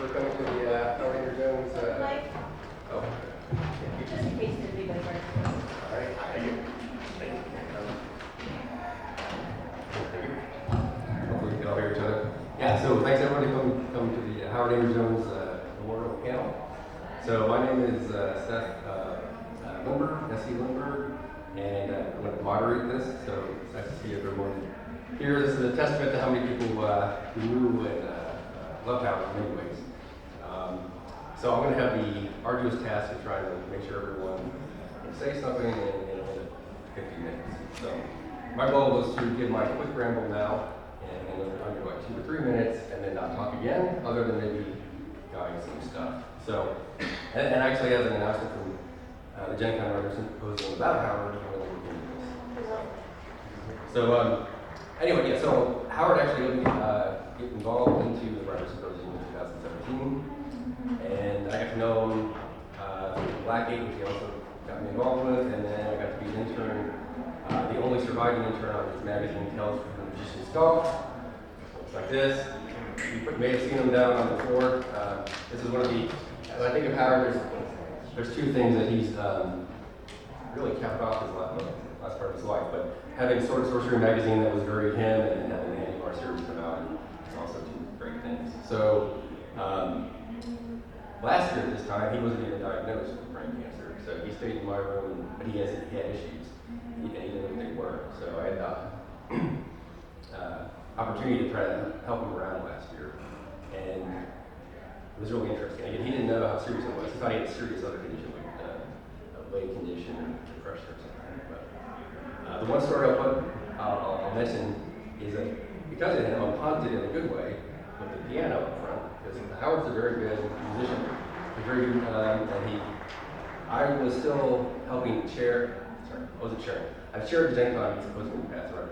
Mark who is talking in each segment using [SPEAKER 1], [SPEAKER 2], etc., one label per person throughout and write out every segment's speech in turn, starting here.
[SPEAKER 1] for coming to the Editor Jones. Oh,
[SPEAKER 2] Just in case there's anybody right.
[SPEAKER 1] all right. Thank you. Hopefully we can all hear each other. Yeah, so thanks everybody for coming to the Howard Editor Jones Memorial Panel. So my name is Seth Lindbergh, S.E. Lindbergh, and I'm going to moderate this. So it's nice to see everyone here. This is a testament to how many people who knew and love Howard in many ways. So I'm going to have the arduous task of trying to make sure everyone can say something in 50 minutes. So my goal was to give my quick ramble now, and under like 2 or 3 minutes, and then not talk again, other than maybe guiding some stuff. So, and actually as an announcement from the GenCon Writers Symposium about Howard, we're going to look into this. So anyway, yeah, so Howard actually got involved into the Writers Symposium in 2017. And I got to know him through Blackgate, which he also got me involved with, and then I got to be an intern, the only surviving intern on his magazine, Tales from the Magician's Golf. Looks like this. You may have seen him down on the floor. This is one of the, when I think of Howard, there's two things that he's really capped off his last part of his life, but having Sword-and-Sorcery magazine that was very him, and then having the Hanuvar series come out is also two great things. So, last year at this time, he wasn't even diagnosed with brain cancer, so he stayed in my room, but he had issues, and he didn't know what they were. So I had the opportunity to try to help him around last year, and it was really interesting. Again, he didn't know how serious it was. He thought he had a serious other condition, like a leg condition or depression or something. But the one story I'll mention is that because of him, I'm haunted in a good way with the piano up front. Because Howard's a very good musician, I was still helping I wasn't chairing. I've chaired the GenCon Symposium in the past, right?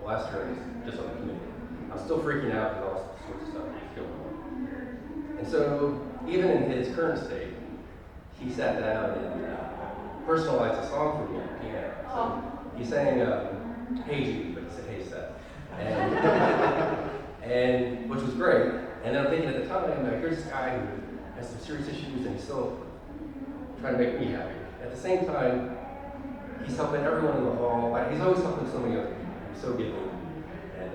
[SPEAKER 1] The last term is just on the committee. I'm still freaking out because all sorts of stuff is going on. And so, even in his current state, he sat down and personalized a song for me on the piano. So he sang Hey Jude, but he said Hey Seth. And which was great. And then I'm thinking at the time, here's this guy who has some serious issues and he's still trying to make me happy. At the same time, he's helping everyone in the hall. He's always helping so many other people. He's so giving. And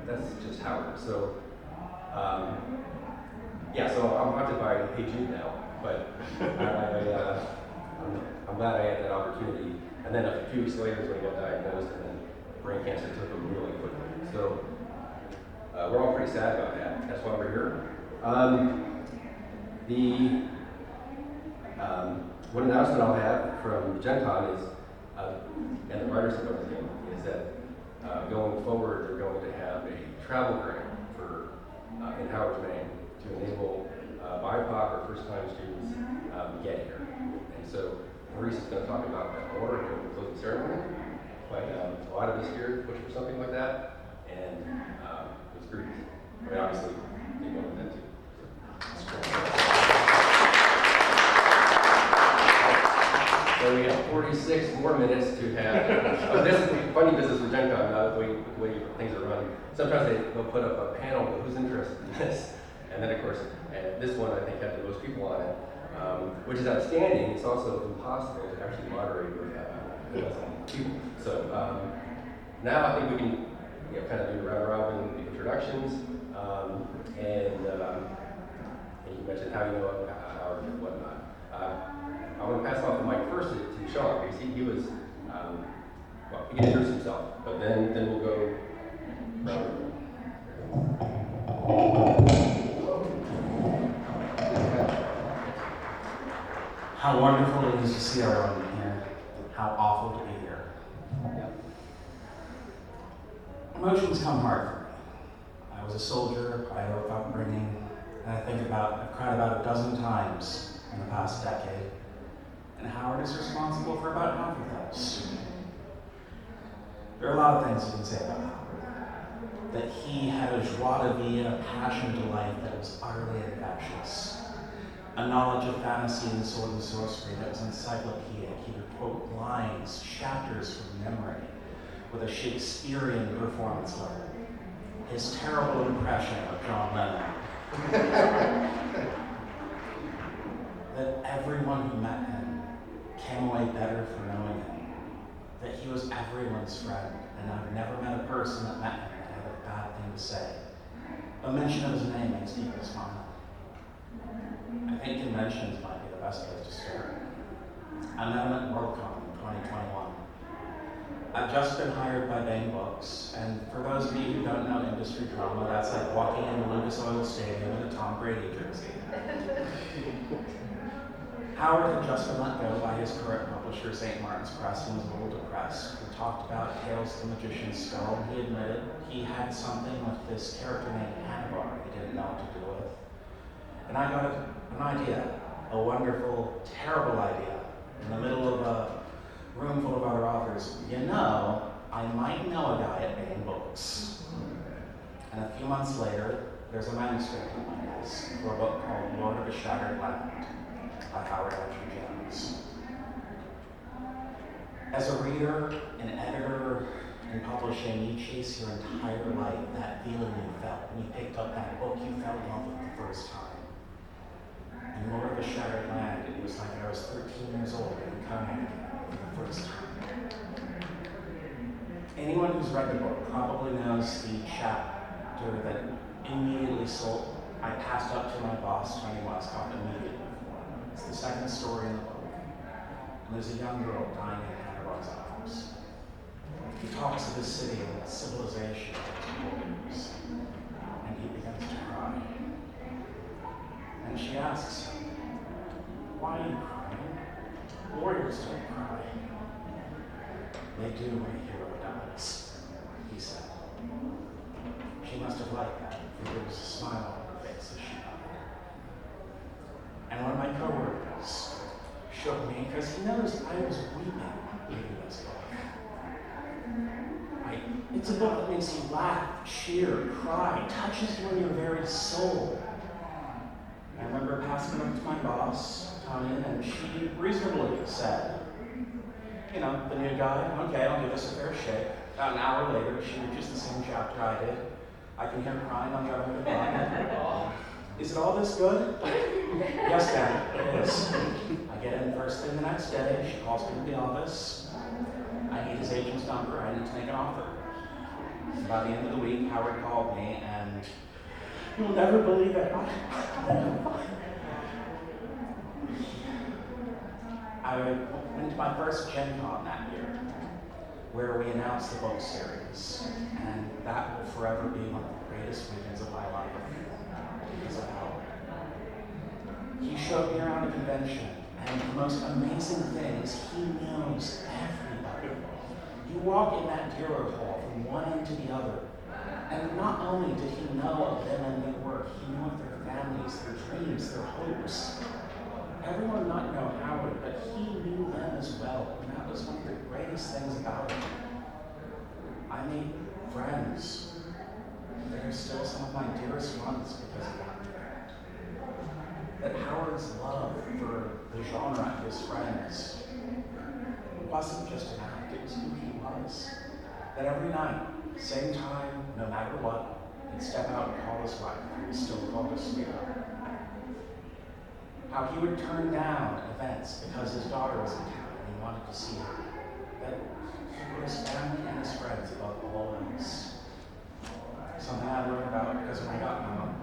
[SPEAKER 1] that's just Howard. So, yeah, so I'm haunted by Hey Jude now. But I'm glad I had that opportunity. And then a few weeks later is when he got diagnosed, and then brain cancer took him really quickly. So, we're all pretty sad about that. That's why we're here. One announcement I'll have from GenCon is, and the Writers Symposium, is that going forward, they're going to have a travel grant for in Howard's name to enable BIPOC or first-time students to get here. And so Maurice is going to talk about that more during the closing ceremony. But a lot of us here push for something like that, and it was great. I mean, obviously, they wanted that too. So we have 46 more minutes to have. This is funny business with GenCon, not the way things are run. Sometimes they'll put up a panel of who's interested in this. And then, of course, this one I think had the most people on it, which is outstanding. It's also impossible to actually moderate with people. So now I think we can kind of do round robin introductions. And you mentioned how you know Howard and whatnot. I want to pass off the mic first to Sean, because he was, well, he can introduce himself, but then we'll go round.
[SPEAKER 3] How wonderful it is to see everyone here. How awful to be here. Emotions come hard for me. I was a soldier, I had a upbringing, and I've cried about a dozen times in the past decade. And Howard is responsible for about half of those. There are a lot of things you can say about Howard. That he had a joie de vivre and a passion to life that was utterly infectious. A knowledge of fantasy and sword and sorcery that was encyclopedic. He would quote lines, chapters from memory, with a Shakespearean performance level. His terrible impression of John Lennon his friend, and I've never met a person that met him that had a bad thing to say. A mention of his name makes people smile. I think conventions might be the best place to start. I met him at WorldCon in 2021. I've just been hired by Bang Books, and for those of you who don't know industry drama, that's like walking into Lucas Oil Stadium in a Tom Brady jersey. Howard had just been let go by his current publisher, St. Martin's Press, and was a little depressed. We talked about Tales of the Magician's Skull, and he admitted he had something with this character named Hanuvar he didn't know what to do with. And I got an idea, a wonderful, terrible idea, in the middle of a room full of other authors. You know, I might know a guy at Bang Books. And a few months later, there's a manuscript on my desk for a book called Lord of the Shattered Land by Howard Jones. As a reader, an editor, and publishing, you chase your entire life that feeling you felt when you picked up that book you fell in love with the first time. In Lord of the Shattered Land, it was like I was 13 years old and coming for the first time. Anyone who's read the book probably knows the chapter that immediately sold. I passed up to my boss, Tony Westcott, immediately. It's the second story in the book. And there's a young girl dying in Hanuvar's arms. He talks of his city and its civilization and its borders, and he begins to cry. And she asks him, "Why are you crying? Warriors don't cry." "They do when a hero dies," he said. She must have liked that, for there was a smile on her face as she died. And one of my coworkers shook me because he noticed I was weeping reading this book. It's a book that makes you laugh, cheer, cry, touches you in your very soul. I remember passing it up to my boss, Tanya, and she reasonably said, "You know, the new guy, okay, I'll give this a fair shake." About an hour later, she reaches the same chapter I did. I can hear crying on the other end of the line. "Is it all this good?" "Yes, Dad, it is." I get in first thing the next day. She calls me to the office. I need his agent's number. I need to make an offer. By the end of the week, Howard called me, and you'll never believe it. I went to my first GenCon that year, where we announced the book series, and that will forever be one of the greatest weekends of my life because of Howard. He showed me around a convention, and the most amazing thing is he knows everybody. You walk in that dealer hall from one end to the other, and not only did he know of them and their work, he knew of their families, their dreams, their hopes. Everyone might know Howard, but he knew them as well, and that was one of the greatest things about him. I made friends. They're still some of my dearest ones because of that. That Howard's love for the genre and his friends wasn't just an act, it was who he was. That every night, same time, no matter what, he'd step out and call his wife, who was still called his sweetheart. How he would turn down events because his daughter was in town and he wanted to see her. That he put his family and his friends above all else. Something I learned about because when I got home,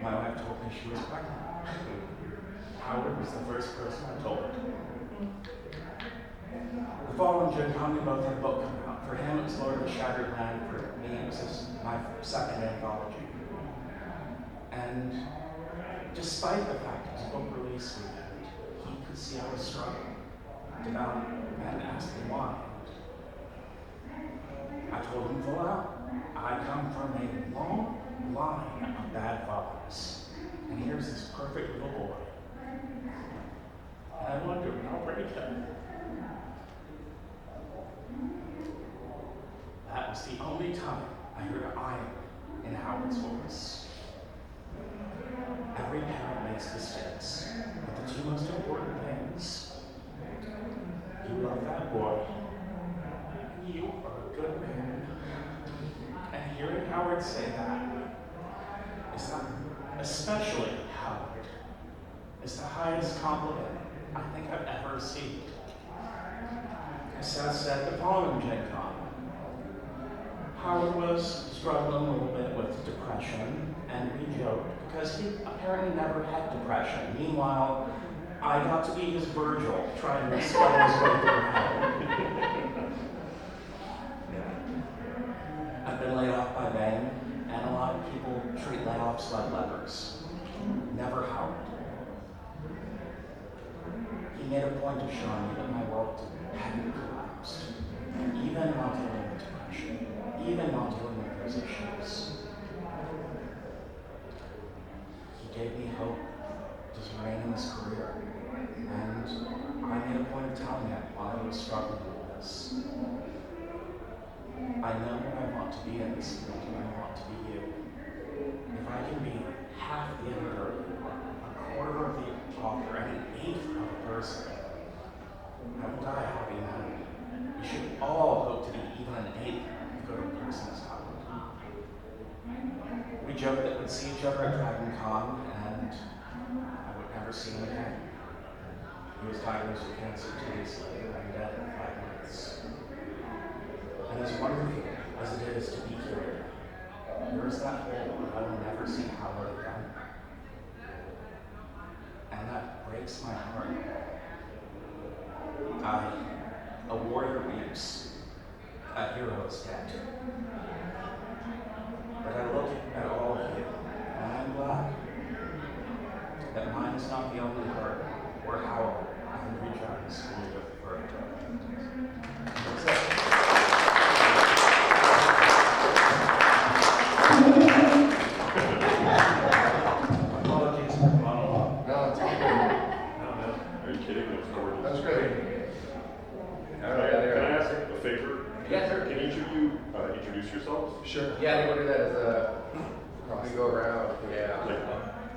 [SPEAKER 3] my wife told me she was pregnant. Howard was the first person I told. The following GenCon, we both had a book coming out. For him, it was Lord of the Shattered Land. For me, it was my second anthology. And despite the fact it was a book release weekend, he could see I was struggling. Devout and asked me why. I told him full out, I come from a long line of bad fathers. And here's this perfect little boy. And I wondered, I'll break him. That was the only time I heard iron in Howard's voice. Every parent makes mistakes, but the two most important things, you love that boy, and you are a good man. And hearing Howard say that is not, especially Howard, is the highest compliment I think I've ever received. Seth said the following GenCon. Howard was struggling a little bit with depression, and we joked because he apparently never had depression. Meanwhile, I got to be his Virgil, trying to spell his way through hell. I've been laid off by Bang, and a lot of people treat layoffs like lepers. Never Howard. He made a point of showing me that my world hadn't collapsed, even while dealing with depression, even while dealing with those issues. He gave me hope to remain in his career, and I made a point of telling him while he was struggling with this. I know what I want to be in this field, and I want to be you. If I can be half the editor, a quarter of the author, and an eighth of a person, I will die happy now. We should all hope to be even an eighth of good a person as Howard. We joked that we'd see each other at GenCon, and I would never see him again. He was diagnosed with cancer 2 days later and dead in 5 months. And as wonderful as it is to be here, there is that hole where I will never see Howard again. And that breaks my heart. A warrior weeps, a hero is dead. But I look at all of you, and I'm glad that mine is not the only heart where Howard and rejoins will live forever. Apologies for the monologue.
[SPEAKER 1] No, it's all good.
[SPEAKER 4] No. Are you kidding? That's gorgeous.
[SPEAKER 1] That's great. All right,
[SPEAKER 4] Can I ask a favor?
[SPEAKER 1] Yes, sir.
[SPEAKER 4] Can each of you introduce yourselves?
[SPEAKER 1] Sure. Yeah, I think we'll do that as we go around. Yeah.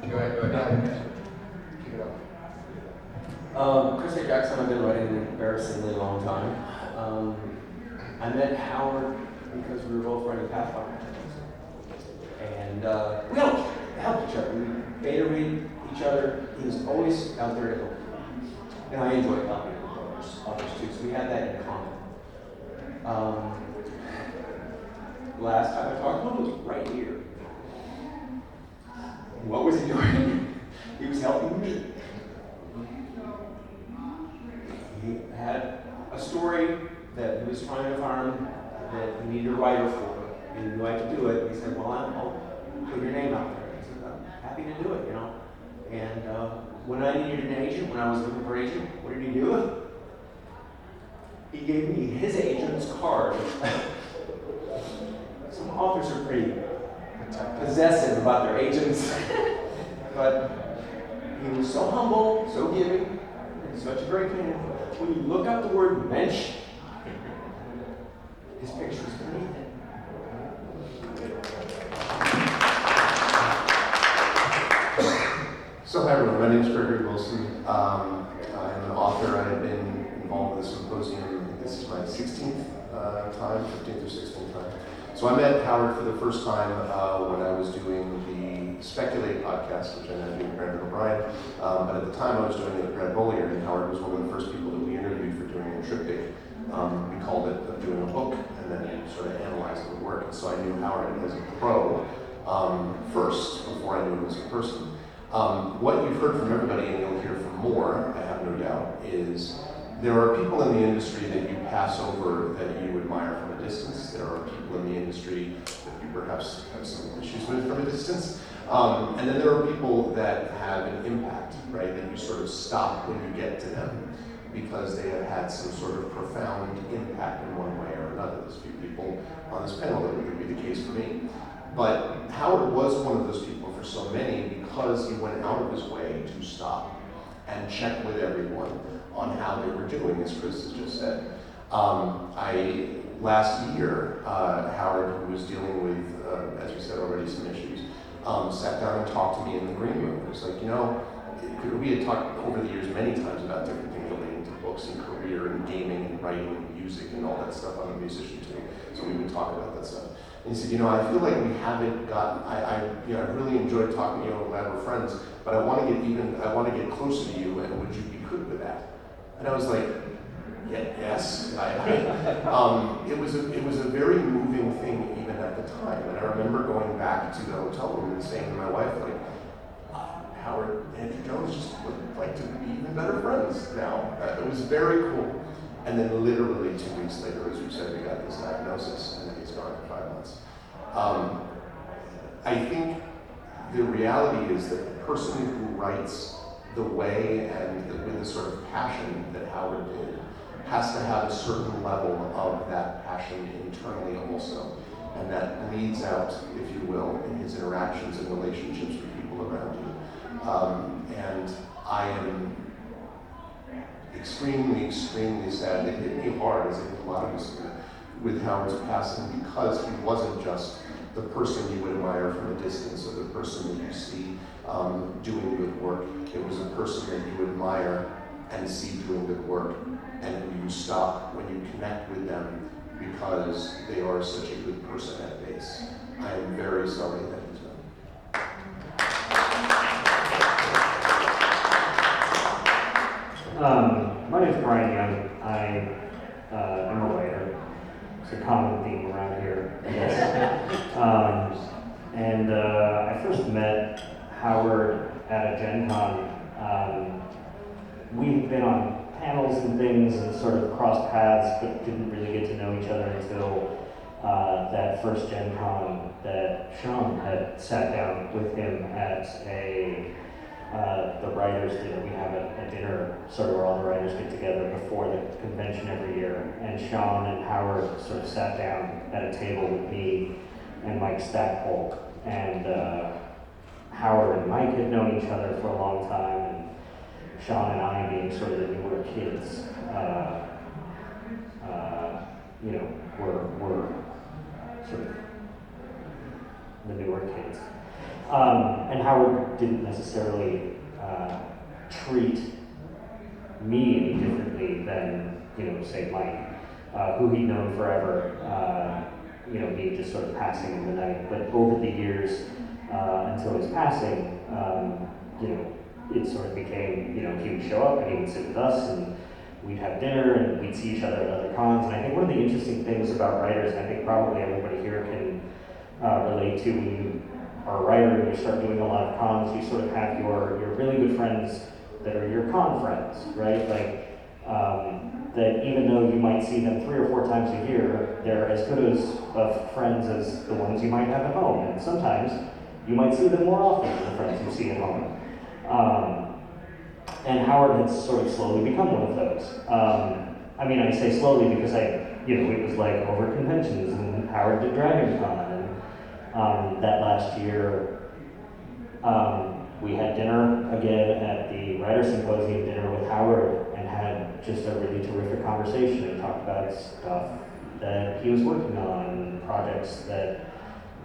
[SPEAKER 1] Go ahead. Keep it up.
[SPEAKER 5] Chris A. Jackson, I've been writing an embarrassingly long time. I met Howard because we were both writing Pathfinder. And we helped each other. We beta read each other. He was always out there to help me. And I enjoyed helping others too, so we had that in common. Last time I talked to him was right here. What was he doing? He was helping me. He had a story that he was trying to farm that he needed a writer for. He knew I could do it. He said, well, I'll put your name out there. I said, I'm happy to do it, you know. And when I needed an agent, when I was looking for an agent, what did he do? He gave me his agent's card. Some authors are pretty possessive about their agents. But he was so humble, so giving, and such a great man. When you look up the word mensch, his picture is beneath it.
[SPEAKER 6] So hi everyone, my name is Gregory Wilson. I'm an author. I've been involved with the Symposium. I think this is my 16th time, 15th or 16th time. So I met Howard for the first time when I was doing the Speculate podcast, which I now do with Brandon O'Brien. But at the time I was doing it with Brad Bollier, and Howard was one of the first people that we interviewed for doing a triptych. We called it doing a book, and then sort of analyzed the work. And so I knew Howard as a pro first, before I knew him as a person. What you've heard from everybody, and you'll hear from more, I have no doubt, is there are people in the industry that you pass over that you admire from a distance. There are people in the industry that you perhaps have some issues with from a distance. And then there are people that have an impact, right, that you sort of stop when you get to them because they have had some sort of profound impact in one way or another. There's a few people on this panel that would be the case for me. But Howard was one of those people for so many because he went out of his way to stop and check with everyone on how they were doing, as Chris has just said. Last year, Howard, who was dealing with, as you said already, some issues, sat down and talked to me in the green room. It was like, you know, we had talked over the years many times about different things relating to books and career and gaming and writing and music and all that stuff. I'm a musician too, so we would talk about that stuff. And he said, you know, I feel like we haven't gotten, I really enjoyed talking to you, I'm glad we're friends, but I want to get closer to you, and would you be good with that? And I was like, Yes, it was a very moving thing even at the time. And I remember going back to the hotel room and saying to my wife, like, Howard and Andrew Jones just would like to be even better friends now. It was very cool. And then literally 2 weeks later, as you said, we got this diagnosis, and then he's gone for 5 months. I think the reality is that the person who writes the way and with the sort of passion that Howard did has to have a certain level of that passion internally also. And that bleeds out, if you will, in his interactions and relationships with people around you. And I am extremely, extremely sad. It hit me hard, as it hit a lot of us, with Howard's passing, because he wasn't just the person you would admire from a distance or the person that you see doing good work. It was a person that you admire and see doing good work, and you stop when you connect with them because they are such a good person at base. I am very sorry that he's gone.
[SPEAKER 7] My name is Brian Young. I'm a writer. It's a common theme around here, I guess. I first met Howard at a GenCon. We've been on panels and things and sort of crossed paths, but didn't really get to know each other until that first GenCon that Sean had sat down with him at the writers dinner. We have a dinner sort of where all the writers get together before the convention every year. And Sean and Howard sort of sat down at a table with me and Mike Stackpole. And Howard and Mike had known each other for a long time, and Sean and I, being sort of the newer kids, were sort of the newer kids. And Howard didn't necessarily treat me any differently than, say Mike, who he'd known forever, me just sort of passing in the night. But over the years, until his passing, it sort of became, he would show up and he would sit with us and we'd have dinner and we'd see each other at other cons. And I think one of the interesting things about writers, and I think probably everybody here can relate to, when you are a writer and you start doing a lot of cons, you sort of have your really good friends that are your con friends, right? Like, that even though you might see them 3 or 4 times a year, they're as good of friends as the ones you might have at home. And sometimes you might see them more often than the friends you see at home. And Howard has sort of slowly become one of those. I say slowly because it was like over conventions, and Howard did DragonCon, and that last year, we had dinner again at the Writer Symposium dinner with Howard and had just a really terrific conversation and talked about stuff that he was working on, projects that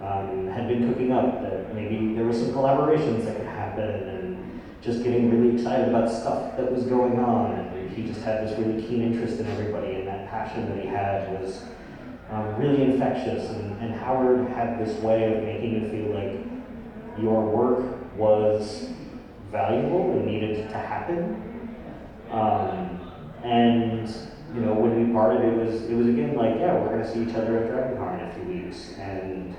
[SPEAKER 7] had been cooking up, that maybe there were some collaborations that could happen, and just getting really excited about stuff that was going on. And he just had this really keen interest in everybody, and that passion that he had was really infectious. And Howard had this way of making you feel like your work was valuable and needed to happen. When we parted, it was again like, yeah, we're going to see each other at DragonCon in a few weeks, and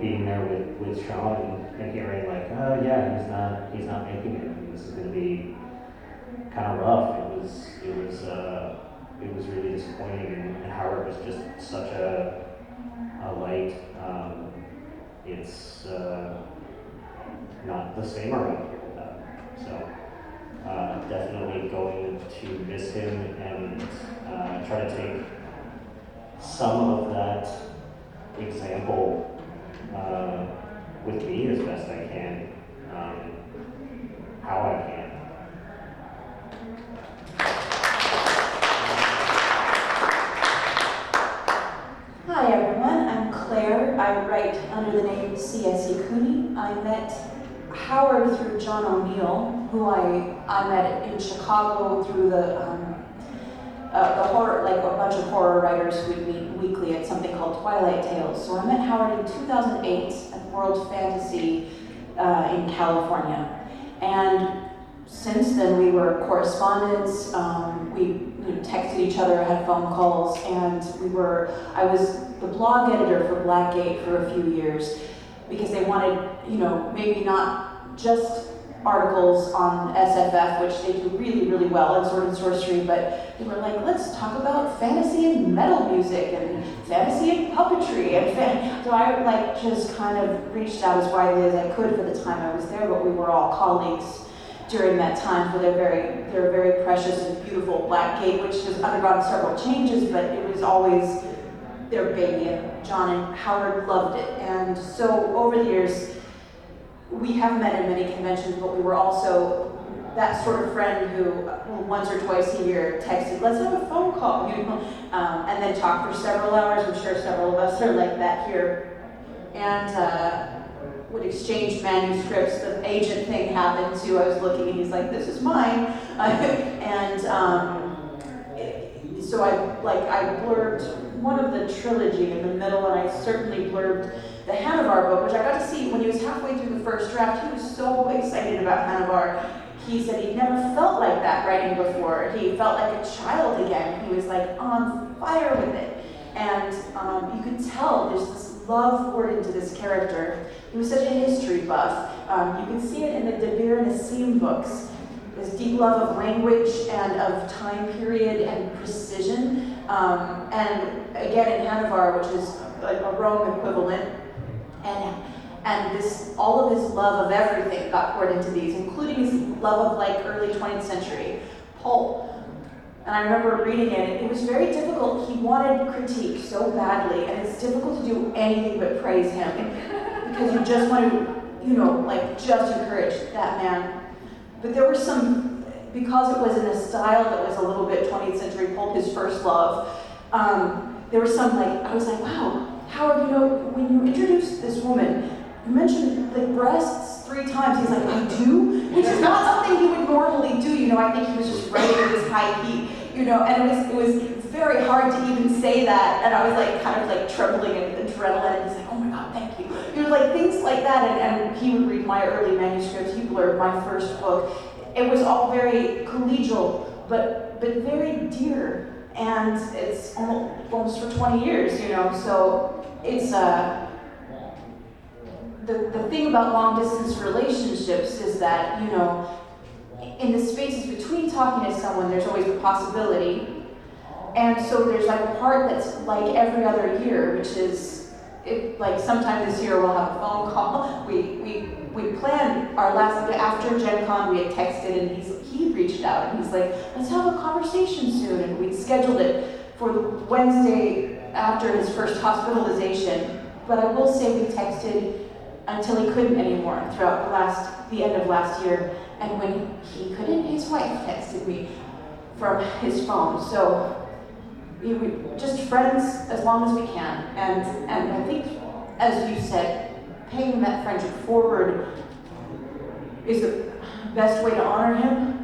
[SPEAKER 7] being there with Sean and hearing like, oh yeah, he's not making it. And this is going to be kind of rough. It was really disappointing, and Howard was just such a light. It's not the same around here with that. So definitely going to miss him and try to take some of that example with me as best I can, how I can.
[SPEAKER 2] Hi everyone, I'm Claire. I write under the name C.S.E. Cooney. I met Howard through John O'Neill, who I met in Chicago through the horror, like a bunch of horror writers who would meet weekly at something called Twilight Tales. So I met Howard in 2008 at World Fantasy in California. And since then we were correspondents. We texted each other, had phone calls, and I was the blog editor for Blackgate for a few years because they wanted, maybe not just articles on SFF, which they do really, really well in sword-and-sorcery, but they were like, let's talk about fantasy and metal music and fantasy and puppetry. So I just kind of reached out as widely as I could for the time I was there, but we were all colleagues during that time for their very precious and beautiful Blackgate, which has undergone several changes, but it was always their baby, and John and Howard loved it. And so over the years, we have met in many conventions, but we were also that sort of friend who once or twice a year texted, let's have a phone call, and then talk for several hours. I'm sure several of us are like that here. And would exchange manuscripts. The agent thing happened too. I was looking and he's like, this is mine. So I blurbed one of the trilogy in the middle, and I certainly blurbed the Hanuvar book, which I got to see when he was halfway through the first draft. He was so excited about Hanuvar. He said he'd never felt like that writing before. He felt like a child again. He was like on fire with it. And you could tell there's this love poured into this character. He was such a history buff. You can see it in the De Beer and Assim books. This deep love of language and of time period and precision. And again in Hanuvar, which is like a Rome equivalent. And this, all of his love of everything got poured into these, including his love of early 20th century pulp. And I remember reading it, it was very difficult. He wanted critique so badly, and it's difficult to do anything but praise him because you just want to, just encourage that man. But there were some, because it was in a style that was a little bit 20th century pulp, his first love, there was some I was like, wow, Howard, when you introduced this woman, you mentioned breasts 3 times. He's like, I do? Which is not something he would normally do. I think he was just writing at this high heat, and it was very hard to even say that. And I was kind of trembling in adrenaline. And he's like, oh my God, thank you. Things like that. And he would read my early manuscripts. He blurred my first book. It was all very collegial, but very dear. And it's almost for 20 years, so it's the thing about long distance relationships is that, in the spaces between talking to someone, there's always the possibility. And so there's a part that's like every other year, which is, sometime this year we'll have a phone call. We planned our last, after GenCon we had texted and he reached out and he's like, let's have a conversation soon. And we scheduled it for the Wednesday after his first hospitalization. But I will say we texted until he couldn't anymore throughout the end of last year. And when he couldn't, his wife texted me from his phone. So we just friends as long as we can. And I think, as you said, paying that friendship forward is the best way to honor him.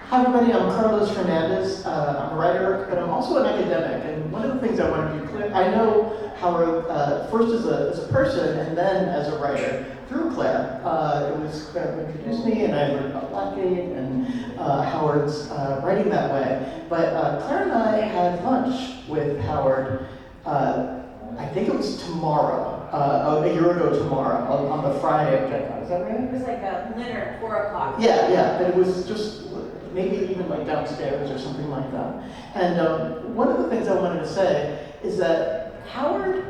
[SPEAKER 8] Hi everybody, I'm Carlos Fernandez. I'm a writer, but I'm also an academic. And one of the things I want to be clear, I know Howard first as a person and then as a writer through Claire. It was Claire who introduced me, and I learned about Blackgate and Howard's writing that way. But Claire and I had lunch with Howard, I think it was tomorrow, a year ago tomorrow, on the Friday of GenCon. Is that right?
[SPEAKER 2] It was like a dinner, 4 o'clock.
[SPEAKER 8] Yeah, but it was just maybe even downstairs or something like that. And one of the things I wanted to say is that Howard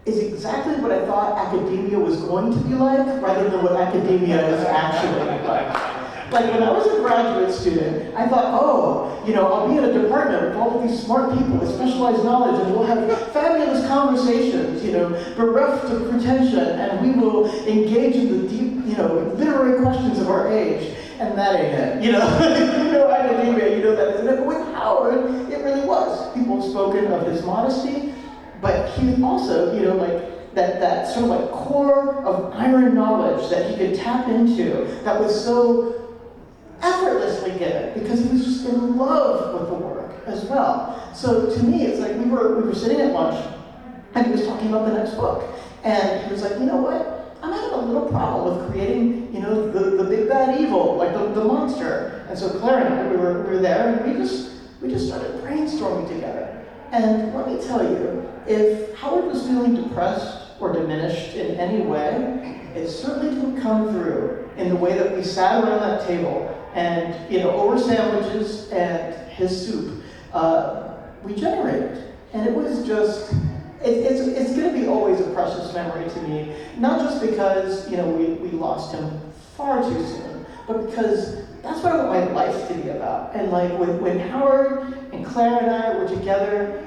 [SPEAKER 8] is exactly what I thought academia was going to be like, rather than what academia is actually like. When I was a graduate student, I thought, I'll be in a department with all of these smart people with specialized knowledge, and we'll have fabulous conversations, bereft of pretension, and we will engage in the deep, literary questions of our age. And that ain't it, academia, that isn't it. But with Howard, it really was. People have spoken of his modesty, but he also, that sort of core of iron knowledge that he could tap into that was so effortlessly given because he was just in love with the work as well. So to me, it's we were sitting at lunch and he was talking about the next book. And he was like, you know what? I'm having a little problem with creating, the big bad evil, like the monster. And so Claire and I, we were there, and we just started brainstorming together. And let me tell you, if Howard was feeling depressed or diminished in any way, it certainly didn't come through in the way that we sat around that table and, over sandwiches and his soup, we generated. And it was just, it's going to be always a precious memory to me, not just because, we lost him far too soon, but because that's what I want my life to be about. And like when Howard and Claire and I were together,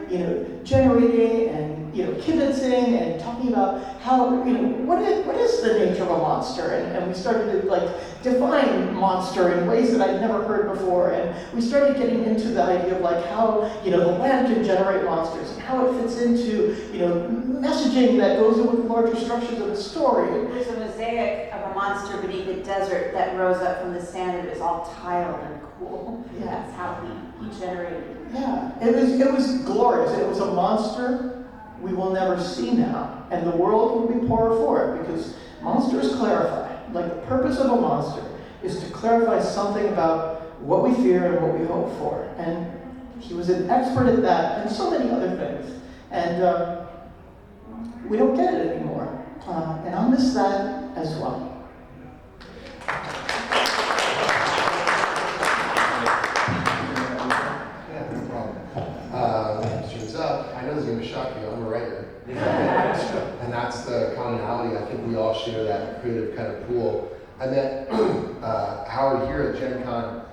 [SPEAKER 8] generating and kibitzing and talking about how what is the nature of a monster, and we started to define monster in ways that I'd never heard before, and we started getting into the idea of how the land can generate monsters and how it fits into messaging that goes in with the larger structures of the story.
[SPEAKER 2] There's a mosaic of a monster beneath the desert that rose up from the sand, and it was all tiled and cool.
[SPEAKER 8] Yeah.
[SPEAKER 2] That's how he generated.
[SPEAKER 8] Yeah, it was glorious. It was a monster we will never see now, and the world will be poorer for it, because monsters clarify. Like, the purpose of a monster is to clarify something about what we fear and what we hope for. And he was an expert at that, and so many other things. And we don't get it anymore. And I'll miss that as well.
[SPEAKER 6] Yeah, no problem. Turns out, I know this is going to shock you, I'm a writer. And that's the commonality. I think we all share that creative kind of pool. I met Howard here at GenCon.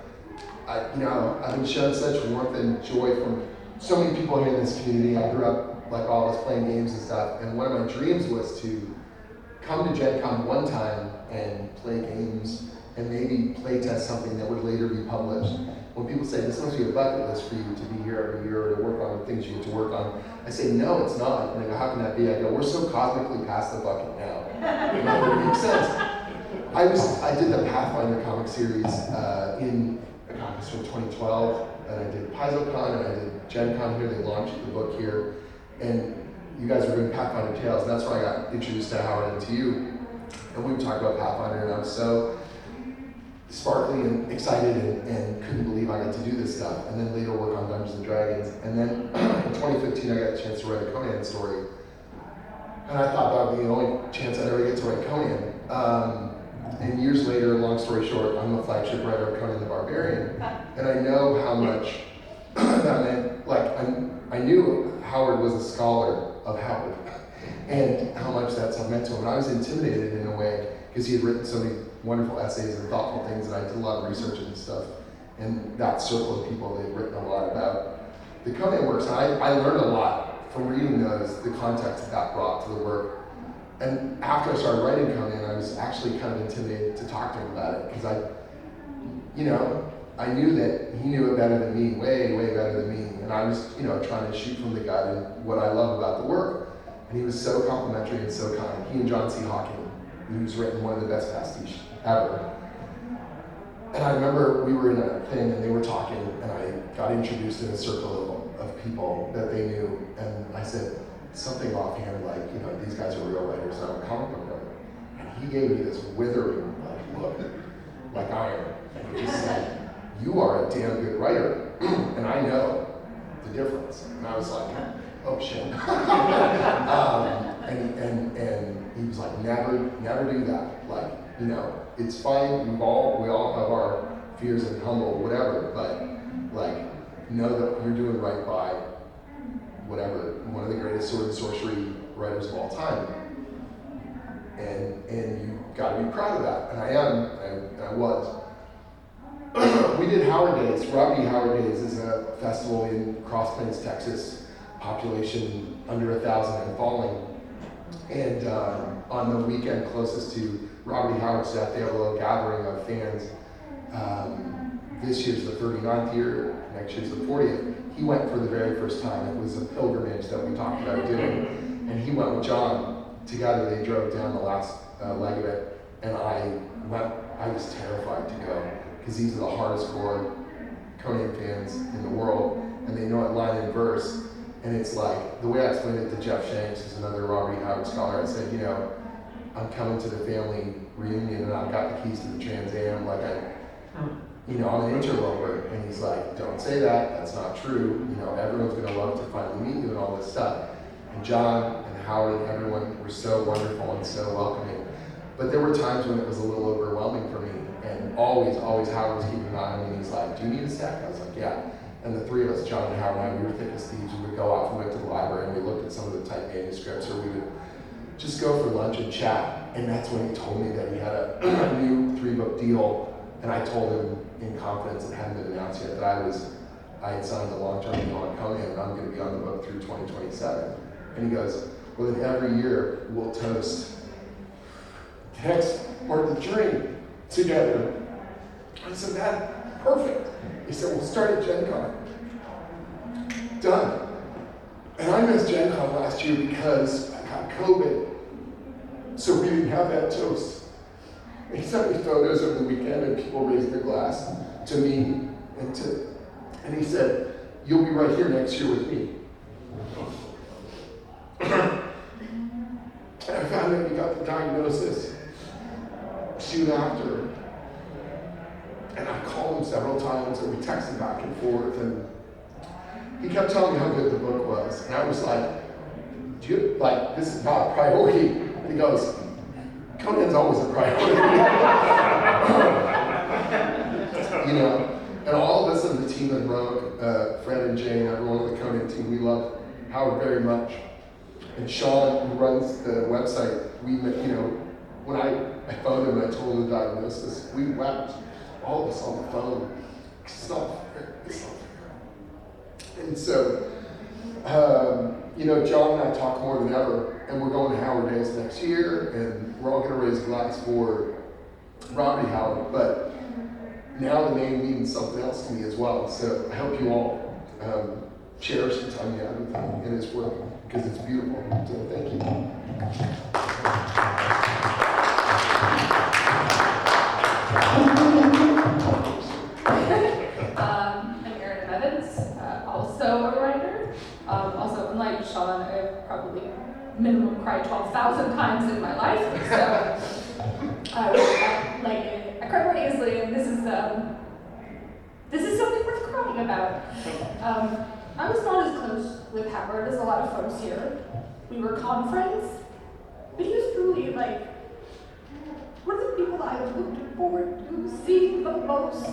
[SPEAKER 6] I've been shown such warmth and joy from so many people here in this community. I grew up like all of us playing games and stuff. And one of my dreams was to come to GenCon one time and play games and maybe play test something that would later be published. When people say, this must be a bucket list for you to be here every year or to work on the things you get to work on, I say, no, it's not. And I go, how can that be? I go, we're so cosmically past the bucket now. It never makes sense. I did the Pathfinder comic series in 2012, and I did PaizoCon, and I did GenCon here. They launched the book here, and you guys were doing Pathfinder Tales, and that's where I got introduced to Howard and to you. And we would talk about Pathfinder, and I was so sparkly and excited and couldn't believe I got to do this stuff. And then later work on Dungeons and Dragons. And then in 2015, I got a chance to write a Conan story. And I thought that would be the only chance I'd ever get to write Conan. And years later, long story short, I'm the flagship writer of Conan the Barbarian. And I know how much that meant. I knew Howard was a scholar of Howard, and how much that stuff meant to him. And I was intimidated in a way, because he had written so many wonderful essays and thoughtful things, and I did a lot of research and stuff. And that circle of people, they'd written a lot about the Conan works. And I learned a lot from reading those, the context that brought to the work. And after I started writing Conan, I was actually kind of intimidated to talk to him about it, because I knew that he knew it better than me, way, way better than me. And I was, trying to shoot from the gut and what I love about the work. And he was so complimentary and so kind. He and John C. Hawking, who's written one of the best pastiche ever. And I remember we were in a thing and they were talking, and I got introduced in a circle of people that they knew. And I said something offhand like, these guys are real writers, and I'm a comic book writer. And he gave me this withering look, like iron. And he just said, you are a damn good writer, and I know the difference. And I was like, oh shit. And he was like, never do that. It's fine. We all have our fears and humble, whatever. But know that you're doing right by whatever, one of the greatest sword-and-sorcery writers of all time. And you got to be proud of that. And I am. And I was. We did Howard Days. Robbie Howard Days is a festival in Cross Plains, Texas, population under 1,000 and falling. And on the weekend closest to Robert E. Howard's death, they have a little gathering of fans. This year's the 39th year, next year's the 40th. He went for the very first time. It was a pilgrimage that we talked about doing. And he went with John. Together they drove down the last leg of it. And I was terrified to go, because these are the hardest core Conan fans in the world, and they know it line and verse. And it's like, the way I explained it to Jeff Shanks, who's another Robert E. Howard scholar, I said, you know, I'm coming to the family reunion and I've got the keys to the Trans Am, like I'm an interloper. And he's like, don't say that, that's not true. You know, everyone's gonna love to finally meet you and all this stuff. And John and Howard and everyone were so wonderful and so welcoming. But there were times when it was a little overwhelming for me. And always Howard was keeping an eye on me. And he's like, do you need a stack? I was like, yeah. And the three of us, John and Howard and I, we were thick as thieves. We would go off, we went to the library and we looked at some of the typed manuscripts, or we would just go for lunch and chat. And that's when he told me that he had a new 3-book deal. And I told him in confidence, it hadn't been announced yet, that I had signed a long-term deal on Conan and I'm going to be on the book through 2027. And he goes, well, then every year we'll toast the next part of the journey together. I said, that's perfect. He said, we'll start at GenCon. Done. And I missed GenCon last year because I got COVID. So we didn't have that toast. And he sent me photos over the weekend and people raised their glass to me and he said, you'll be right here next year with me. And I found out he got the diagnosis soon after. And I called him several times and we texted back and forth, and he kept telling me how good the book was. And I was like, this is not a priority. And he goes, Conan's always a priority. You know, and all of us on the team at Rogue, Fred and Jane, everyone on the Conan team, we love Howard very much. And Sean, who runs the website, we met, you know, when I phoned him and I told him the diagnosis, we wept, all of us on the phone. It's not fair. And so, you know, John and I talk more than ever, and we're going to Howard Days next year, and we're all going to raise a glass for Robert E. Howard, but now the name means something else to me as well. So I hope you all cherish the time you had with him in his work, because it's beautiful. So thank you.
[SPEAKER 9] I'm Editor Emeritus, also a writer. Also, unlike Sean, I've probably minimum cried 12,000 times in my life. So I cry more easily, and this is something worth crying about. I was not as close with Howard as a lot of folks here. We were con friends, but he was truly like one of the people I looked forward to seeing the most.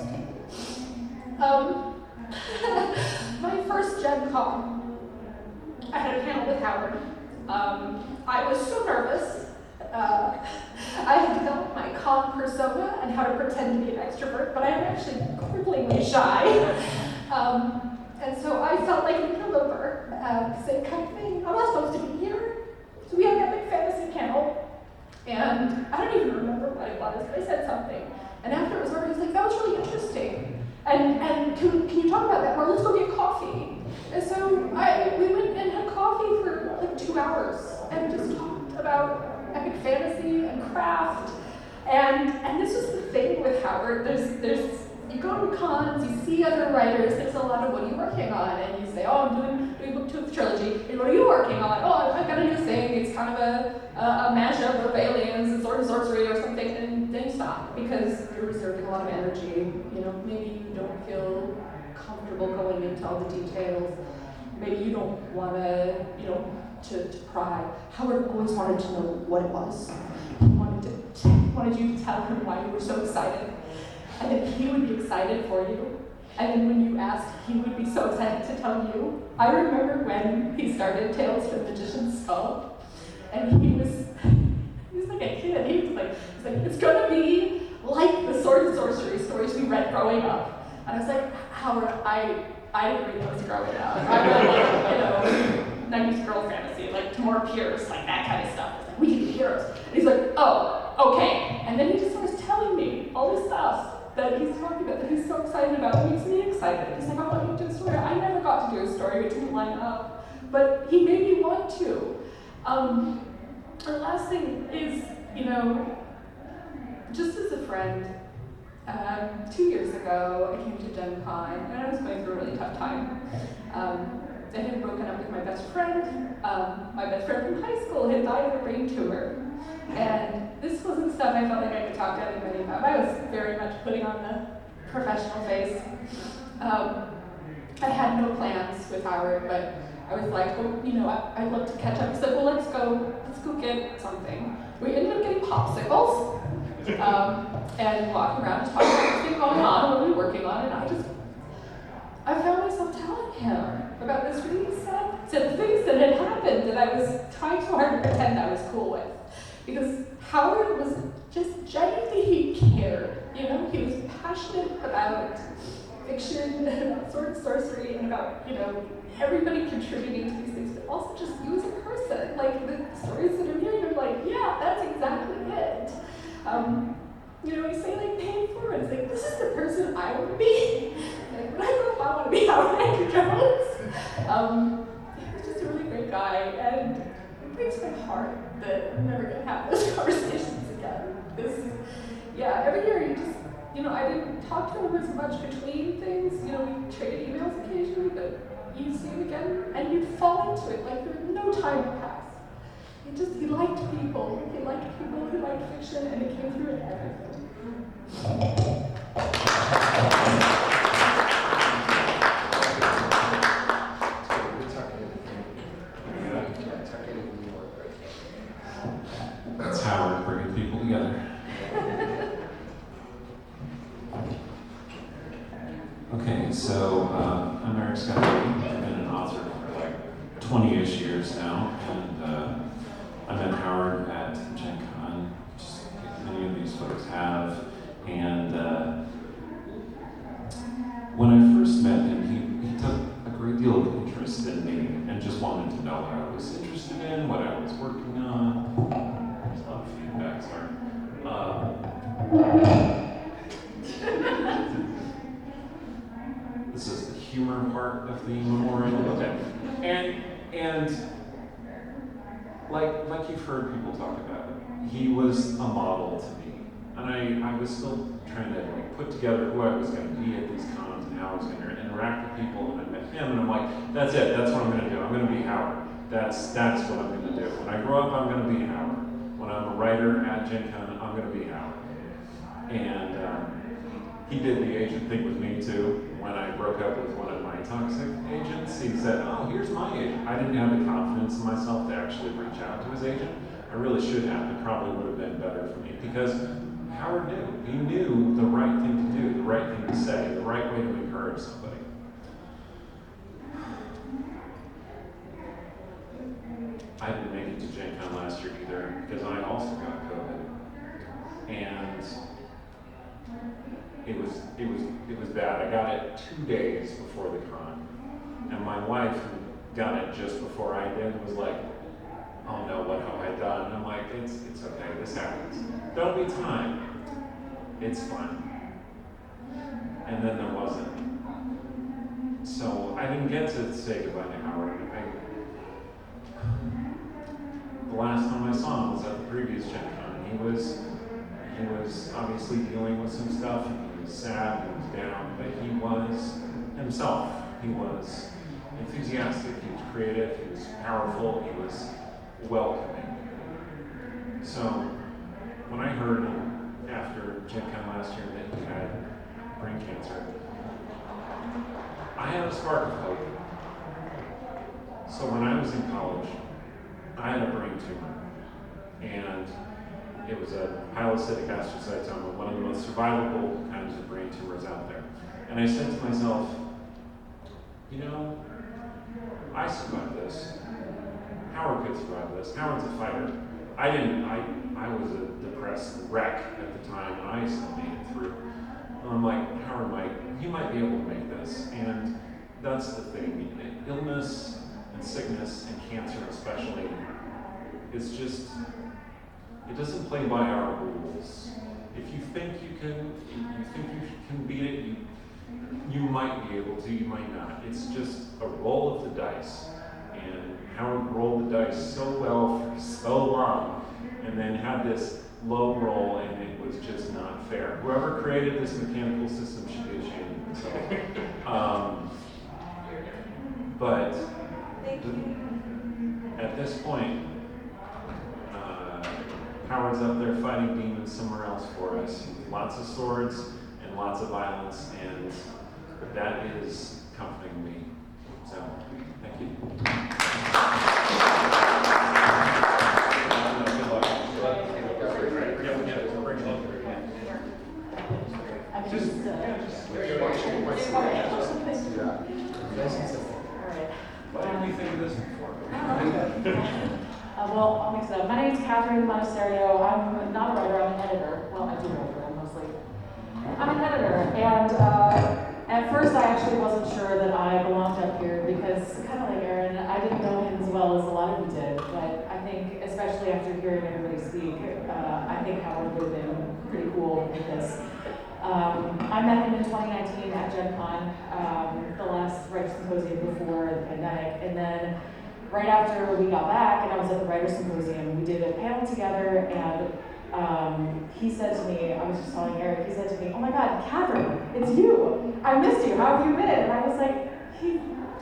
[SPEAKER 9] My first GenCon, I had a panel with Howard. I was so nervous. I had developed my con persona and how to pretend to be an extrovert, but I am actually cripplingly shy. And so I felt like an interloper, same kind of thing. I'm not supposed to be here. So we had an epic fantasy panel, and I don't even remember what it was, but I said something. And after it was over, he was like, that was really interesting. And can you talk about that more? Let's go get coffee. And so we went and had coffee for like 2 hours and just talked about epic fantasy and craft. And this was the thing with Howard. There's you go to cons, you see other writers, there's a lot of what are you working on? And you say, oh, I'm doing book 2 of the trilogy. And what are you working on? Oh, I've got a new thing. It's kind of a mashup of aliens and sword-and-sorcery or something. And then you stop because you're reserving a lot of energy. You know, maybe you don't feel comfortable going into all the details. Maybe you don't want to, to pry. Howard always wanted to know what it was. He wanted you to tell him why you were so excited. And then he would be excited for you. And then when you asked, he would be so excited to tell you. I remember when he started Tales from the Magician's Skull, and he was like a kid. He was like, it's gonna be like the sword and sorcery stories we read growing up. And I was like, Howard, I didn't read those growing up. I read 90s girl fantasy, like Tumor Pierce, like that kind of stuff. I was like, we can be heroes. And he's like, oh, okay. And then he just starts telling me all this stuff that he's talking about, that he's so excited about. It makes me excited. He's like, I want you to do a story. I never got to do a story. It didn't line up. But he made me want to. The last thing is, just as a friend, 2 years ago, I came to GenCon, and I was going through a really tough time. I had broken up with my best friend. My best friend from high school had died of a brain tumor. And this wasn't stuff I felt like I could talk to anybody about. I was very much putting on the professional face. I had no plans with Howard, but I was like, well, you know, I'd love to catch up. He said, well, let's go get something. We ended up getting popsicles and walking around and talking about what's been going on, what we were working on, and I found myself telling him about this really sad things that had happened that I was trying too hard to pretend I was cool with. Because Howard was just genuinely, he cared. You know, he was passionate about fiction, about sword-and-sorcery, and about, you know, everybody contributing to these things, but also just you as a person. Like, the stories that I'm hearing, I'm like, yeah, that's exactly it. You know, we say, like, pay it forward. It's like, this is the person I want to be. Like, when I grow up, I want to be Howard Andrew Jones. He was just a really great guy, and it breaks my heart that I'm never going to have those conversations again. Yeah, every year you just, you know, I didn't talk to him as much between things. You know, we traded emails occasionally, but you'd see him again, and you'd fall into it like there was no time to pass. He liked people. He liked people who liked fiction, and it came through in everything.
[SPEAKER 10] That's Howard bringing people together. Okay, so I'm Eric Scott. I've been an author for like 20-ish years now, and I met Howard at GenCon, just like many of these folks have, and when I first met him, he took a great deal of interest in me and just wanted to know what I was interested in, what I was working on. There's a lot of feedback, sorry. This is the humor part of the memorial. Okay. And like you've heard people talk about it, he was a model to me. And I was still trying to like put together who I was going to be at these cons and how I was going to interact with people. And I met him, and I'm like, that's it. That's what I'm going to do. I'm going to be Howard. That's what I'm going to do. When I grow up, I'm going to be Howard. When I'm a writer at GenCon, I'm going to be Howard. And he did the agent thing with me too. When I broke up with one of my toxic agents, he said, oh, here's my agent. I didn't have the confidence in myself to actually reach out to his agent. I really should have. It probably would have been better for me because Howard knew. He knew the right thing to do, the right thing to say, the right way to encourage somebody. I didn't make it to GenCon last year either because I also got COVID. And it was bad. I got it 2 days before the con. And my wife, who got it just before I did, was like, oh no, what have I done? And I'm like, it's okay, this happens. There'll be time. It's fine. And then there wasn't. So I didn't get to say goodbye to Howard. The last time I saw him was at the previous GenCon. He was obviously dealing with some stuff, and he was sad, he was down, but he was himself. He was enthusiastic, he was creative, he was powerful, he was welcoming. So when I heard after GenCon last year that he had brain cancer, I had a spark of hope. So when I was in college, I had a brain tumor, and it was a pilocytic astrocytoma, one of the most survivable kinds of brain tumors out there. And I said to myself, you know, I survived this. Howard could survive this. Howard's a fighter. I was a depressed wreck at the time, and I still made it through. And I'm like, Howard he might be able to make this. And that's the thing. Illness and sickness and cancer especially, it's just, it doesn't play by our rules. If you think you can beat it, you might be able to, you might not. It's just a roll of the dice. And Howard rolled the dice so well for so long, and then had this low roll, and it was just not fair. Whoever created this mechanical system should be ashamed of themselves. But
[SPEAKER 2] Thank you.
[SPEAKER 10] At this point, Howard's up there fighting demons somewhere else for us. Lots of swords and lots of violence, and that is comforting me. So, thank you.
[SPEAKER 11] Why did we think of this before? Well, I'll mix it up. My name is Catherine Monasterio. I'm not a writer, I'm an editor. Well, I do write, but I'm mostly. I'm an editor, and at first I actually wasn't sure that I belonged up here because, kind of like Aaron, I didn't know him as well as a lot of you did. But I think, especially after hearing everybody speak, I think Howard would have been pretty cool with this. I met him in 2019 at GenCon, the last writer symposium before the pandemic, and then right after we got back and I was at the writer symposium, we did a panel together, and he said to me, I was just telling Eric, he said to me, "Oh my God, Catherine, it's you! I missed you, how have you been?" And I was like, he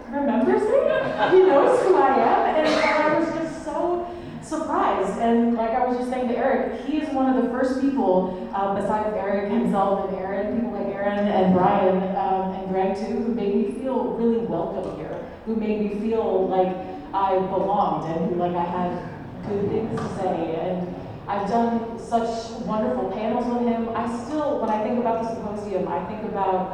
[SPEAKER 11] remembers me? He knows who I am? And I was just so surprised. And like I was just saying to Eric, he is one of the first people, besides Eric himself and Aaron, people like Aaron and Brian and Greg too, who made me feel really welcome here, who made me feel like I belonged and who like I had good things to say. And I've done such wonderful panels with him. I still, when I think about the symposium, I think about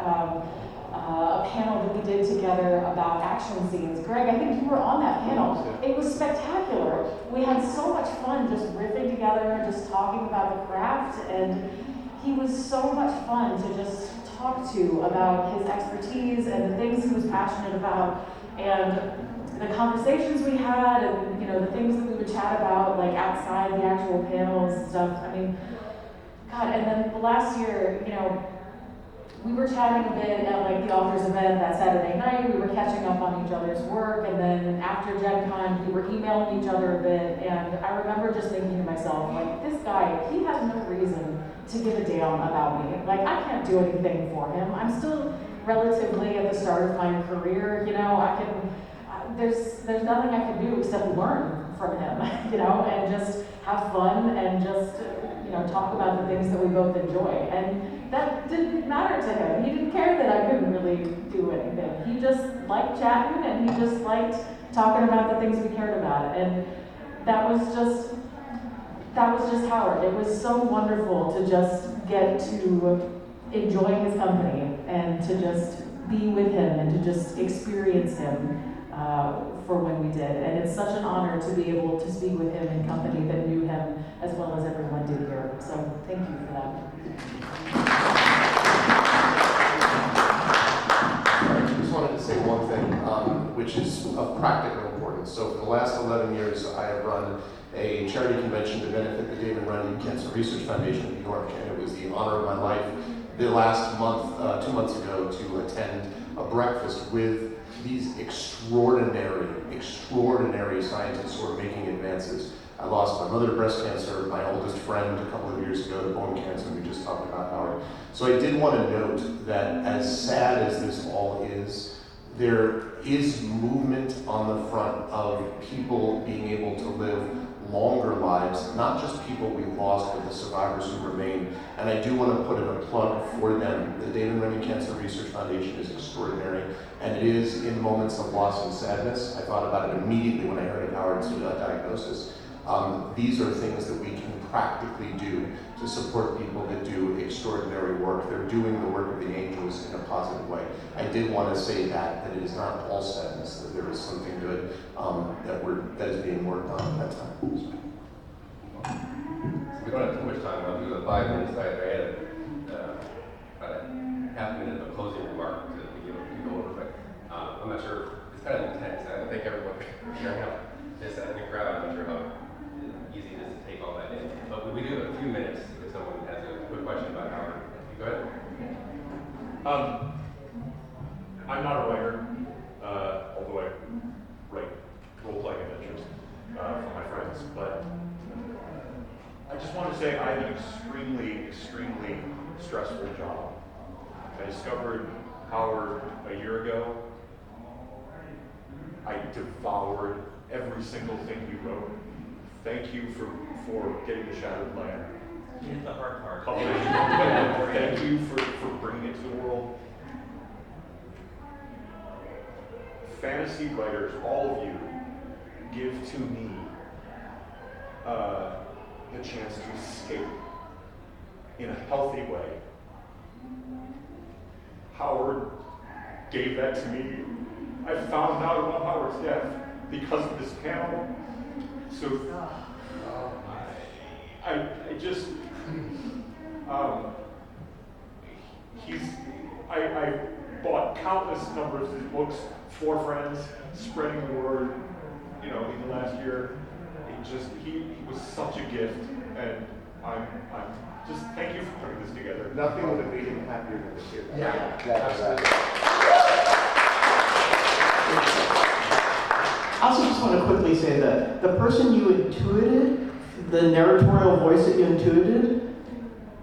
[SPEAKER 11] a panel that we did together about action scenes. Greg, I think you were on that panel. It was spectacular. We had so much fun just riffing together and just talking about the craft, and he was so much fun to just talk to about his expertise and the things he was passionate about, and the conversations we had, and you know, the things that we would chat about like outside the actual panels and stuff. I mean, God, and then the last year, you know, we were chatting a bit at like the authors event that Saturday night. We were catching up on each other's work, and then after Gen Con, we were emailing each other a bit, and I remember just thinking to myself, like, this guy, he has no reason to give a damn about me. Like, I can't do anything for him. I'm still relatively at the start of my career, you know, there's nothing I can do except learn from him, you know, and just have fun and just, you know, talk about the things that we both enjoy. And that didn't matter to him. He didn't care that I couldn't really do anything. He just liked chatting, and he just liked talking about the things we cared about. And that was just Howard. It was so wonderful to just get to enjoy his company and to just be with him and to just experience him for when we did. And it's such an honor to be able to speak with him in company that knew him as well as everyone did here. So thank you for that.
[SPEAKER 6] I just wanted to say one thing, which is of practical importance. So for the last 11 years, I have run a charity convention to benefit the David Runyon Cancer Research Foundation in New York, and it was the honor of my life the last month, 2 months ago, to attend a breakfast with these extraordinary scientists who are making advances. I lost my mother to breast cancer, my oldest friend a couple of years ago to bone cancer, and we just talked about Howard. So I did want to note that as sad as this all is, there is movement on the front of people being able to live longer lives, not just people we lost, but the survivors who remain. And I do want to put in a plug for them. The David Runyon Cancer Research Foundation is extraordinary, and it is in moments of loss and sadness. I thought about it immediately when I heard of Howard's diagnosis. These are things that we can practically do to support people that do extraordinary work. They're doing the work of the angels in a positive way. I did want to say that it is not all sadness, that there is something good that is being worked on at that time.
[SPEAKER 1] So we don't have too much time. I'll do the 5 minutes. I had about a half minute of a closing remark to go over, but I'm not sure. It's kind of intense. I don't think everyone hearing out this in the crowd, I'm not sure how easy it is to take all that in. But we do have a few minutes if someone has a quick question about Howard. Go ahead.
[SPEAKER 4] I'm not a writer, although I write role-playing adventures for my friends. But I just want to say I have an extremely stressful job. I discovered Howard a year ago. I devoured every single thing you wrote. Thank you for getting the Shattered Land
[SPEAKER 3] Here's the hard part.
[SPEAKER 4] published. Thank you for bringing it to the world. Fantasy writers, all of you, give to me the chance to escape in a healthy way. Howard gave that to me. I found out about Howard's death because of this panel. So I just I bought countless numbers of his books for friends, spreading the word, in the last year. He was such a gift, and I'm just thank you for putting this together.
[SPEAKER 6] Nothing would have made him happier than to hear that.
[SPEAKER 1] Yeah, absolutely.
[SPEAKER 8] I also just want to quickly say that the person you intuited, the narratorial voice that you intuited,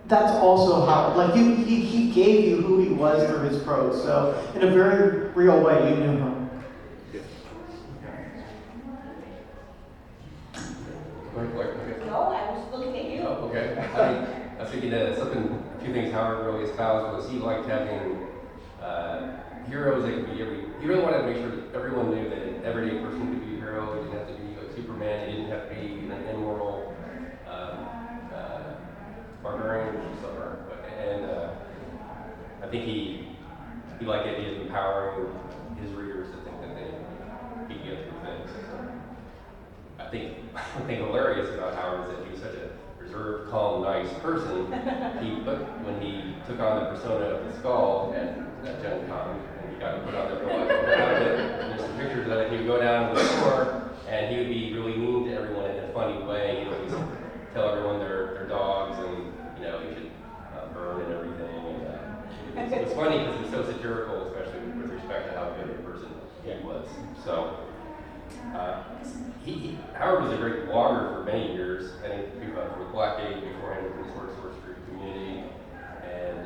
[SPEAKER 8] that's also how, like, he gave you who he was through his prose. So in a very real way, you knew him.
[SPEAKER 2] No, I was looking at you.
[SPEAKER 1] Oh, okay. I was thinking that a few things Howard really espoused was he liked having heroes that could be he really wanted to make sure that everyone knew that an everyday person could be a hero. He didn't have to be like Superman. He didn't have to be an immoral barbarian or something. And I think he liked the idea of empowering his readers to think that they could get through things. I think one thing hilarious about Howard is that he was such a reserved, calm, nice person. When he took on the persona of the skull at GenCon, and he got to put on the there's some pictures of it. He would go down to the store, and he would be really mean to everyone in a funny way. He would always tell everyone their dogs, and you should burn and everything. And it's funny because it's so satirical, especially with respect to how good of a person he was. So. Howard was a great blogger for many years, and for Blackgate beforehand with the sword-and-sorcery community. And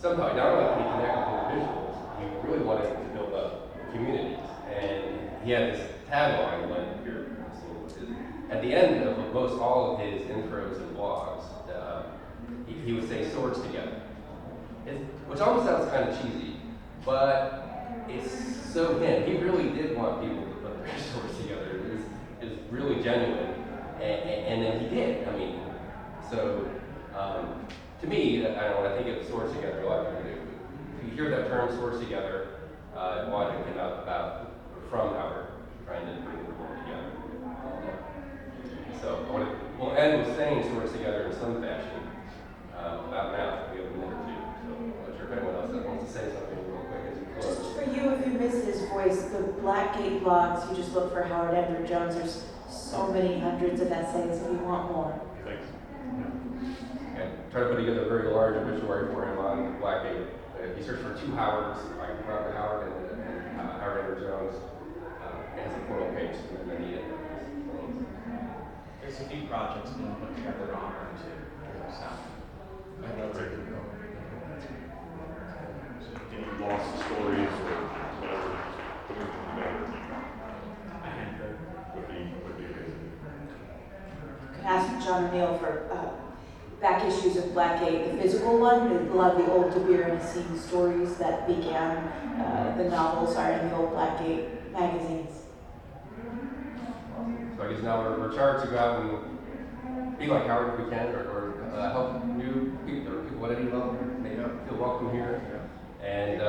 [SPEAKER 1] somehow, not only did he connect with individuals, he really wanted to build up communities. And he had this tagline at the end of most all of his intros and blogs. He would say "swords together," which almost sounds kind of cheesy, but it's so him. He really did want people to put their swords together. Is really genuine, and then he did. I mean, so to me, when I think of swords together, a lot of people do. If you hear that term "swords together," logic came out from Howard trying to bring the world together. So we'll end with saying "swords together" in some fashion. About now, we have a minute or two. So I'm not sure if anyone else wants to say something real quick as we close.
[SPEAKER 2] Just for you, if you miss his voice, the Blackgate blogs, you just look for Howard Edward Jones. There's so many hundreds of essays, if you want more.
[SPEAKER 4] Thanks.
[SPEAKER 1] And try to put together a very large obituary for him on Blackgate. He searched for two Howards, like Robert Howard and Howard Edward Jones. It has a portal page, and then he
[SPEAKER 3] There's a few projects being put together on her too. So.
[SPEAKER 4] Any lost stories or whatever, putting them together would be amazing.
[SPEAKER 2] Could ask John O'Neill for back issues of Blackgate, the physical one. A lot of the old De Beer and Scene stories that began the novels are in the old Blackgate magazines.
[SPEAKER 1] So I guess now we're charged to go out and be like Howard if we can, or help new people, or people at any level, make them feel welcome here. And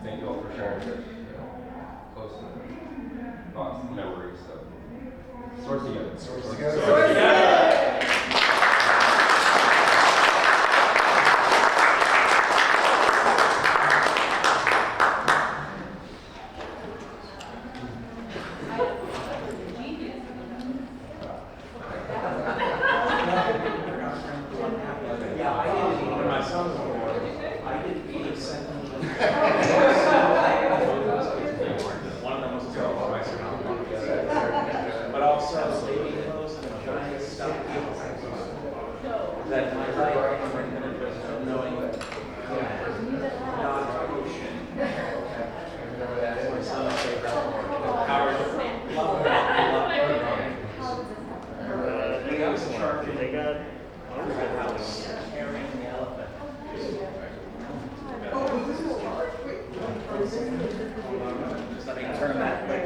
[SPEAKER 1] thank you all for sharing such close thoughts and memories. So, swords together.
[SPEAKER 6] Swords together.
[SPEAKER 2] Swords together.
[SPEAKER 3] That was charging.
[SPEAKER 12] They got
[SPEAKER 3] Carrying the elephant.
[SPEAKER 12] Let me turn that quick.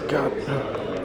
[SPEAKER 6] God.